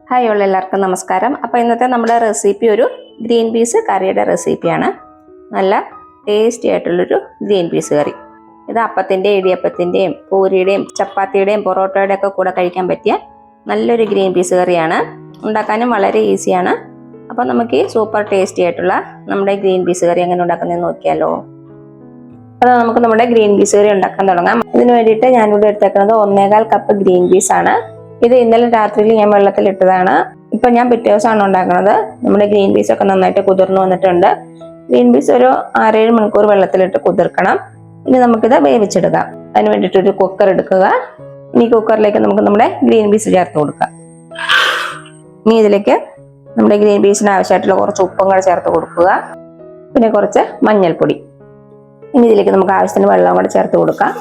Hi എല്ലാവർക്കും നമസ്കാരം. അപ്പോൾ ഇന്നത്തെ നമ്മുടെ റെസിപ്പി ഒരു ഗ്രീൻ പീസ് കറിയുടെ റെസിപ്പിയാണ്. നല്ല ടേസ്റ്റി ആയിട്ടുള്ളൊരു ഗ്രീൻ പീസ് കറി. ഇത് അപ്പത്തിൻ്റെയും ഇടിയപ്പത്തിൻ്റെയും പൂരിയുടെയും ചപ്പാത്തിയുടെയും പൊറോട്ടയുടെ ഒക്കെ കൂടെ കഴിക്കാൻ പറ്റിയ നല്ലൊരു ഗ്രീൻ പീസ് കറിയാണ്. ഉണ്ടാക്കാനും വളരെ ഈസിയാണ്. അപ്പോൾ നമുക്ക് ഈ സൂപ്പർ ടേസ്റ്റി ആയിട്ടുള്ള നമ്മുടെ ഗ്രീൻ പീസ് കറി എങ്ങനെ ഉണ്ടാക്കുന്നതെന്ന് നോക്കിയാലോ. അപ്പോൾ നമുക്ക് നമ്മുടെ ഗ്രീൻ പീസ് കറി ഉണ്ടാക്കാൻ തുടങ്ങാം. ഇതിന് വേണ്ടിയിട്ട് ഞാനിവിടെ എടുത്തേക്കുന്നത് 1.25 കപ്പ് ഗ്രീൻ പീസ് ആണ്. ഇത് ഇന്നലെ രാത്രിയിൽ ഞാൻ വെള്ളത്തിലിട്ടതാണ്. ഇപ്പൊ ഞാൻ പിറ്റേ ദിവസമാണ് ഉണ്ടാക്കുന്നത്. നമ്മുടെ ഗ്രീൻ പീസ് ഒക്കെ നന്നായിട്ട് കുതിർന്നു വന്നിട്ടുണ്ട്. ഗ്രീൻ പീസ് ഒരു 6-7 മണിക്കൂർ വെള്ളത്തിലിട്ട് കുതിർക്കണം. ഇനി നമുക്കിത് വേവിച്ചെടുക്കാം. അതിന് വേണ്ടിയിട്ട് ഒരു കുക്കർ എടുക്കുക. ഇനി കുക്കറിലേക്ക് നമുക്ക് നമ്മുടെ ഗ്രീൻ പീസ് ചേർത്ത് കൊടുക്കാം. ഇനി ഇതിലേക്ക് നമ്മുടെ ഗ്രീൻ പീസിന് ആവശ്യമായിട്ടുള്ള കുറച്ച് ഉപ്പും കൂടെ ചേർത്ത് കൊടുക്കുക. പിന്നെ കുറച്ച് മഞ്ഞൾപ്പൊടി. ഇനി ഇതിലേക്ക് നമുക്ക് ആവശ്യത്തിന് വെള്ളം കൂടെ ചേർത്ത് കൊടുക്കാം.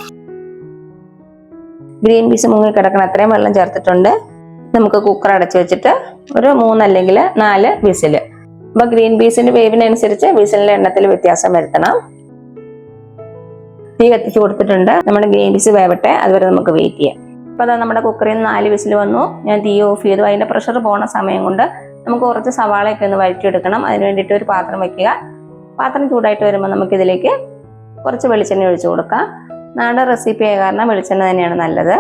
ഗ്രീൻ പീസ് മുങ്ങി കിടക്കണം അത്രയും വെള്ളം ചേർത്തിട്ടുണ്ട്. നമുക്ക് കുക്കർ അടച്ചു വെച്ചിട്ട് ഒരു 3 അല്ലെങ്കിൽ 4 വിസില്. അപ്പൊ ഗ്രീൻ പീസിന്റെ വേവിനനുസരിച്ച് വിസിലിന്റെ എണ്ണത്തിൽ വ്യത്യാസം വരുത്തണം. തീ കത്തിച്ച് കൊടുത്തിട്ടുണ്ട്. നമ്മുടെ ഗ്രീൻ പീസ് വേവട്ടെ, അതുവരെ നമുക്ക് വെയിറ്റ് ചെയ്യാം. അപ്പൊ അതാ നമ്മുടെ കുക്കറിൽ നിന്ന് 4 വിസിൽ വന്നു. ഞാൻ തീ ഓഫ് ചെയ്തു. അതിന്റെ പ്രഷർ പോണ സമയം കൊണ്ട് നമുക്ക് കുറച്ച് സവാളയൊക്കെ ഒന്ന് വഴറ്റിയെടുക്കണം. അതിന് വേണ്ടിയിട്ട് ഒരു പാത്രം വെക്കുക. പാത്രം ചൂടായിട്ട് വരുമ്പോൾ നമുക്ക് ഇതിലേക്ക് കുറച്ച് വെളിച്ചെണ്ണ ഒഴിച്ചു കൊടുക്കാം. നാടൻ റെസിപ്പി ആയ കാരണം വെളിച്ചെണ്ണ തന്നെയാണ് നല്ലത്.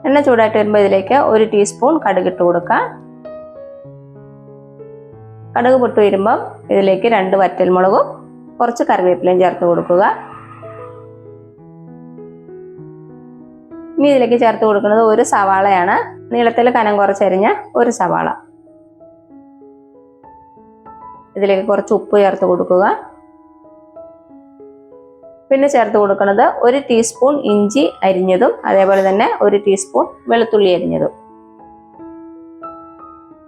എണ്ണ ചൂടായിട്ട് വരുമ്പോൾ ഇതിലേക്ക് 1 ടീസ്പൂൺ കടുക് ഇട്ട് കൊടുക്കാം. കടുക് പൊട്ടി വരുമ്പം ഇതിലേക്ക് 2 വറ്റൽമുളകും കുറച്ച് കറിവേപ്പിലയും ചേർത്ത് കൊടുക്കുക. ഇനി ഇതിലേക്ക് ചേർത്ത് കൊടുക്കുന്നത് 1 സവാളയാണ്. നീളത്തിൽ കനം കുറച്ചരിഞ്ഞ 1 സവാള. ഇതിലേക്ക് കുറച്ച് ഉപ്പ് ചേർത്ത് കൊടുക്കുക. പിന്നെ ചേർത്ത് കൊടുക്കുന്നത് 1 ടീസ്പൂൺ ഇഞ്ചി അരിഞ്ഞതും അതേപോലെ തന്നെ 1 ടീസ്പൂൺ വെളുത്തുള്ളി അരിഞ്ഞതും.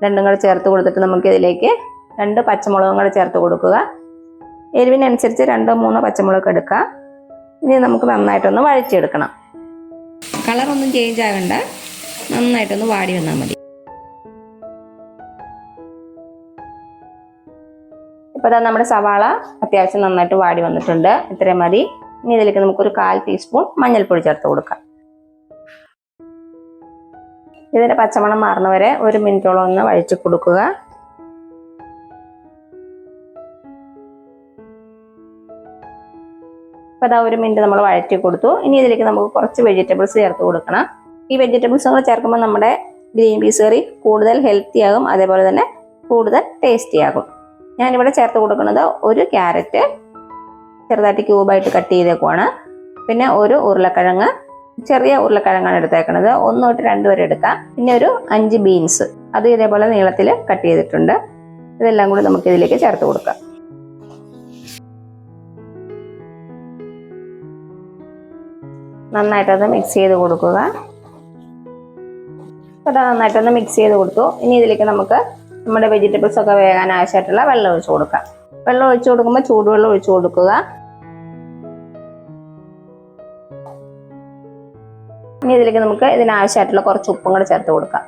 രണ്ടും കൂടെ ചേർത്ത് കൊടുത്തിട്ട് നമുക്ക് ഇതിലേക്ക് 2 പച്ചമുളകും കൂടെ ചേർത്ത് കൊടുക്കുക. എരിവിനനുസരിച്ച് 2-3 പച്ചമുളക് എടുക്കുക. ഇനി നമുക്ക് നന്നായിട്ടൊന്ന് വഴറ്റിയെടുക്കണം. കളറൊന്നും ചേഞ്ച് ആകണ്ട, നന്നായിട്ടൊന്ന് വാടി വന്നാൽ മതി. ഇപ്പോൾ ഇതാ നമ്മുടെ സവാള അത്യാവശ്യം നന്നായിട്ട് വാടി വന്നിട്ടുണ്ട്. ഇത്രയും മതി. ഇനി ഇതിലേക്ക് നമുക്കൊരു 1/4 ടീസ്പൂൺ മഞ്ഞൾപ്പൊടി ചേർത്ത് കൊടുക്കാം. ഇതിന്റെ പച്ചമണം മാറുന്നവരെ 1 മിനിറ്റോളം ഒന്ന് വഴിച്ചു കൊടുക്കുക. അപ്പോൾ അതാ 1 മിനിറ്റ് നമ്മൾ വഴറ്റി കൊടുത്തു. ഇനി ഇതിലേക്ക് നമുക്ക് കുറച്ച് വെജിറ്റബിൾസ് ചേർത്ത് കൊടുക്കണം. ഈ വെജിറ്റബിൾസ് കൂടെ ചേർക്കുമ്പോൾ നമ്മുടെ ഗ്രീൻ പീസ് കറി കൂടുതൽ ഹെൽത്തി ആകും, അതേപോലെ തന്നെ കൂടുതൽ ടേസ്റ്റി ആകും. ഞാനിവിടെ ചേർത്ത് കൊടുക്കുന്നത് 1 ക്യാരറ്റ് ചെറുതായിട്ട് ക്യൂബായിട്ട് കട്ട് ചെയ്തേക്കുവാണ്. പിന്നെ 1 ഉരുളക്കിഴങ്ങ്, ചെറിയ ഉരുളക്കിഴങ്ങാണ് എടുത്തേക്കുന്നത്. 1 തൊട്ട് 2 വരെ എടുക്കാം. പിന്നെ ഒരു 5 ബീൻസ്, അത് ഇതേപോലെ നീളത്തിൽ കട്ട് ചെയ്തിട്ടുണ്ട്. ഇതെല്ലാം കൂടി നമുക്ക് ഇതിലേക്ക് ചേർത്ത് കൊടുക്കാം. നന്നായിട്ടൊന്ന് മിക്സ് ചെയ്ത് കൊടുക്കുക. അപ്പോൾ നന്നായിട്ടൊന്ന് മിക്സ് ചെയ്ത് കൊടുത്തു. ഇനി ഇതിലേക്ക് നമുക്ക് നമ്മുടെ വെജിറ്റബിൾസ് ഒക്കെ വേകാൻ ആവശ്യമായിട്ടുള്ള വെള്ളം ഒഴിച്ചു കൊടുക്കാം. വെള്ളം ഒഴിച്ചു കൊടുക്കുമ്പോൾ ചൂടുവെള്ളം ഒഴിച്ചു കൊടുക്കുക. ഇനി ഇതിലേക്ക് നമുക്ക് ഇതിനാവശ്യമായിട്ടുള്ള കുറച്ച് ഉപ്പും കൂടെ ചേർത്ത് കൊടുക്കാം.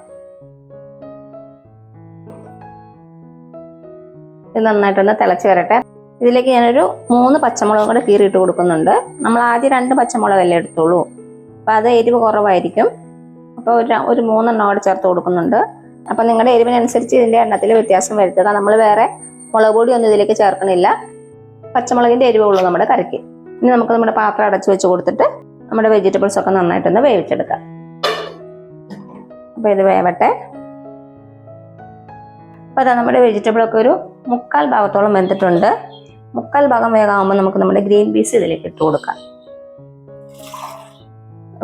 ഇത് നന്നായിട്ടൊന്ന് തിളച്ച് വരട്ടെ. ഇതിലേക്ക് ഞാനൊരു 3 പച്ചമുളകും കൂടെ കീറിയിട്ട് കൊടുക്കുന്നുണ്ട്. നമ്മൾ ആദ്യം 2 പച്ചമുളകല്ലേ എടുത്തോളൂ, അപ്പോൾ അത് എരിവ് കുറവായിരിക്കും. അപ്പോൾ ഒരു 3 എണ്ണം കൂടെ ചേർത്ത് കൊടുക്കുന്നുണ്ട്. അപ്പം നിങ്ങളുടെ എരിവിനനുസരിച്ച് ഇതിൻ്റെ എണ്ണത്തിൽ വ്യത്യാസം വരുത്തുക. നമ്മൾ വേറെ മുളക് പൊടി ഒന്നും ഇതിലേക്ക് ചേർക്കണില്ല. പച്ചമുളകിൻ്റെ എരിവുള്ളൂ നമ്മുടെ കറിക്ക്. ഇനി നമുക്ക് നമ്മുടെ പാത്രം അടച്ചു വെച്ച് കൊടുത്തിട്ട് നമ്മുടെ വെജിറ്റബിൾസ് ഒക്കെ നന്നായിട്ടൊന്ന് വേവിച്ചെടുക്കാം. അപ്പോൾ ഇത് വേവട്ടെ. അപ്പോൾ അതാ നമ്മുടെ വെജിറ്റബിളൊക്കെ ഒരു 3/4 ഭാഗത്തോളം വെന്തിട്ടുണ്ട്. 3/4 ഭാഗം വേഗമാകുമ്പോൾ നമുക്ക് നമ്മുടെ ഗ്രീൻ പീസ് ഇതിലേക്ക് ഇട്ട് കൊടുക്കാം.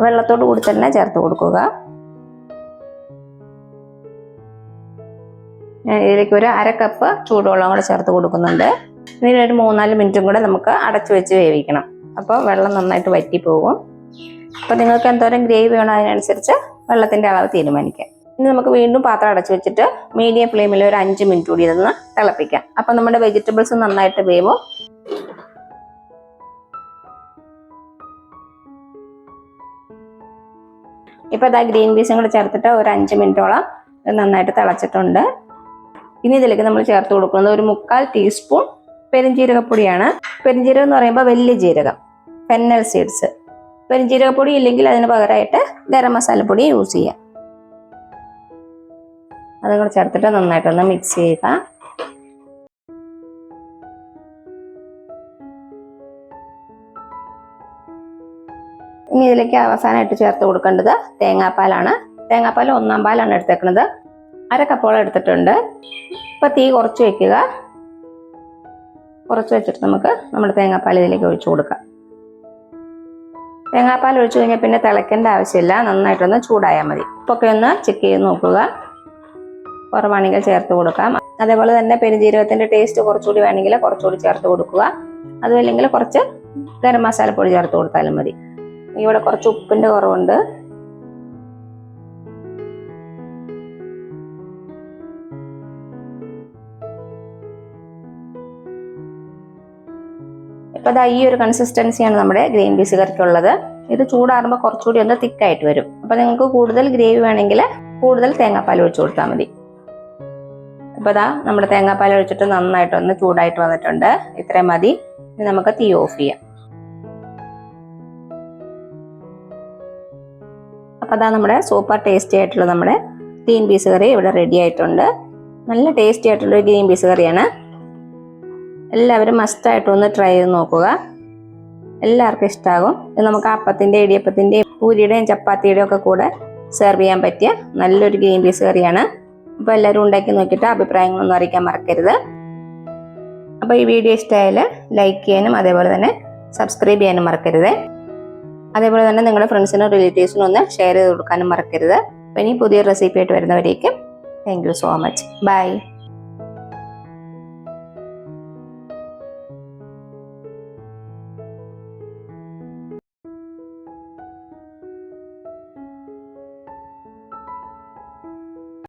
വെള്ളത്തോട് കൂടി തന്നെ ചേർത്ത് കൊടുക്കുക. ഇതിലേക്ക് ഒരു 1/2 കപ്പ് ചൂടുവെള്ളം കൂടെ ചേർത്ത് കൊടുക്കുന്നുണ്ട്. ഇതിന് ഒരു 3-4 മിനിറ്റും കൂടെ നമുക്ക് അടച്ചു വെച്ച് വേവിക്കണം. അപ്പോൾ വെള്ളം നന്നായിട്ട് വറ്റി പോകും. അപ്പോൾ നിങ്ങൾക്ക് എന്തോരം ഗ്രേവി വേണം അതിനനുസരിച്ച് വെള്ളത്തിൻ്റെ അളവ് തീരുമാനിക്കാം. ഇനി നമുക്ക് വീണ്ടും പാത്രം അടച്ചു വെച്ചിട്ട് മീഡിയം ഫ്ലെയിമിൽ ഒരു 5 മിനിറ്റ് കൂടി ഇതൊന്ന് തിളപ്പിക്കാം. അപ്പോൾ നമ്മുടെ വെജിറ്റബിൾസ് നന്നായിട്ട് വേവും. ഇപ്പോൾ ഇതാ ഗ്രീൻ പീസും കൂടെ ചേർത്തിട്ട് ഒരു 5 മിനിറ്റോളം നന്നായിട്ട് തിളച്ചിട്ടുണ്ട്. ഇനി ഇതിലേക്ക് നമ്മൾ ചേർത്ത് കൊടുക്കുന്നത് ഒരു 3/4 ടീസ്പൂൺ പെരിഞ്ജീരകപ്പൊടിയാണ്. പെരിഞ്ജീരകം എന്ന് പറയുമ്പോൾ വലിയ ജീരകം, ഫെന്നൽ സീഡ്സ്. പെരിഞ്ജീരകപ്പൊടി ഇല്ലെങ്കിൽ അതിന് പകരമായിട്ട് ഗരം മസാലപ്പൊടി യൂസ് ചെയ്യാം. അതും കൂടെ ചേർത്തിട്ട് നന്നായിട്ടൊന്ന് മിക്സ് ചെയ്യുക. ഇനി ഇതിലേക്ക് അവസാനമായിട്ട് ചേർത്ത് കൊടുക്കേണ്ടത് തേങ്ങാപ്പാലാണ്. തേങ്ങാപ്പാൽ 1 പാലാണ് എടുത്തേക്കുന്നത്. 1/2 കപ്പോളം എടുത്തിട്ടുണ്ട്. ഇപ്പം തീ കുറച്ച് വെക്കുക. കുറച്ച് വെച്ചിട്ട് നമുക്ക് നമ്മുടെ തേങ്ങാപ്പാൽ ഇതിലേക്ക് ഒഴിച്ചു കൊടുക്കാം. തേങ്ങാപ്പാൽ ഒഴിച്ചു കഴിഞ്ഞാൽ പിന്നെ തിളയ്ക്കേണ്ട ആവശ്യമില്ല. നന്നായിട്ടൊന്ന് ചൂടായാൽ മതി. ഉപ്പൊക്കെ ഒന്ന് ചെക്ക് ചെയ്ത് നോക്കുക. കുറവാണെങ്കിൽ ചേർത്ത് കൊടുക്കാം. അതേപോലെ തന്നെ പെരുംജീരകത്തിൻ്റെ ടേസ്റ്റ് കുറച്ചുകൂടി വേണമെങ്കിൽ കുറച്ചുകൂടി ചേർത്ത് കൊടുക്കുക. അതുമല്ലെങ്കിൽ കുറച്ച് ഗരം മസാലപ്പൊടി ചേർത്ത് കൊടുത്താലും മതി. ഇവിടെ കുറച്ച് ഉപ്പിൻ്റെ കുറവുണ്ട്. ഇപ്പം അതാ ഈ ഒരു കൺസിസ്റ്റൻസിയാണ് നമ്മുടെ ഗ്രീൻ പീസ് കറിക്കുള്ളത്. ഇത് ചൂടാറുമ്പോൾ കുറച്ചുകൂടി ഒന്ന് തിക്കായിട്ട് വരും. അപ്പം നിങ്ങൾക്ക് കൂടുതൽ ഗ്രേവി വേണമെങ്കിൽ കൂടുതൽ തേങ്ങാപ്പാൽ ഒഴിച്ചു കൊടുത്താൽ മതി. അപ്പോൾ അതാ നമ്മുടെ തേങ്ങാപ്പാൽ ഒഴിച്ചിട്ട് നന്നായിട്ടൊന്ന് ചൂടായിട്ട് വന്നിട്ടുണ്ട്. ഇത്രയും മതി. ഇനി നമുക്ക് തീ ഓഫ് ചെയ്യാം. അപ്പോൾ അതാ നമ്മുടെ സൂപ്പർ ടേസ്റ്റി ആയിട്ടുള്ള നമ്മുടെ ഗ്രീൻ പീസ് കറി ഇവിടെ റെഡി ആയിട്ടുണ്ട്. നല്ല ടേസ്റ്റി ആയിട്ടുള്ള ഗ്രീൻ പീസ് കറിയാണ്. എല്ലാവരും മസ്റ്റായിട്ട് ഒന്ന് ട്രൈ ചെയ്ത് നോക്കുക. എല്ലാവർക്കും ഇഷ്ടമാകും. ഇത് നമുക്ക് അപ്പത്തിൻ്റെ, ഇടിയപ്പത്തിൻ്റെയും പൂരിയുടെയും ചപ്പാത്തിയുടെയും ഒക്കെ കൂടെ സെർവ് ചെയ്യാൻ പറ്റിയ നല്ലൊരു ഗ്രീൻ പീസ് കറിയാണ്. അപ്പോൾ എല്ലാവരും ഉണ്ടാക്കി നോക്കിയിട്ട് അഭിപ്രായങ്ങളൊന്നും അറിയിക്കാൻ മറക്കരുത്. അപ്പോൾ ഈ വീഡിയോ ഇഷ്ടമായാൽ ലൈക്ക് ചെയ്യാനും അതേപോലെ തന്നെ സബ്സ്ക്രൈബ് ചെയ്യാനും മറക്കരുത്. അതേപോലെ തന്നെ നിങ്ങളുടെ ഫ്രണ്ട്സിനും റിലേറ്റീവ്സിനും ഒന്ന് ഷെയർ ചെയ്ത് കൊടുക്കാനും മറക്കരുത്. അപ്പോൾ ഇനി പുതിയ റെസിപ്പി ആയിട്ട് വരുന്നവരേക്കും thank you so much. By.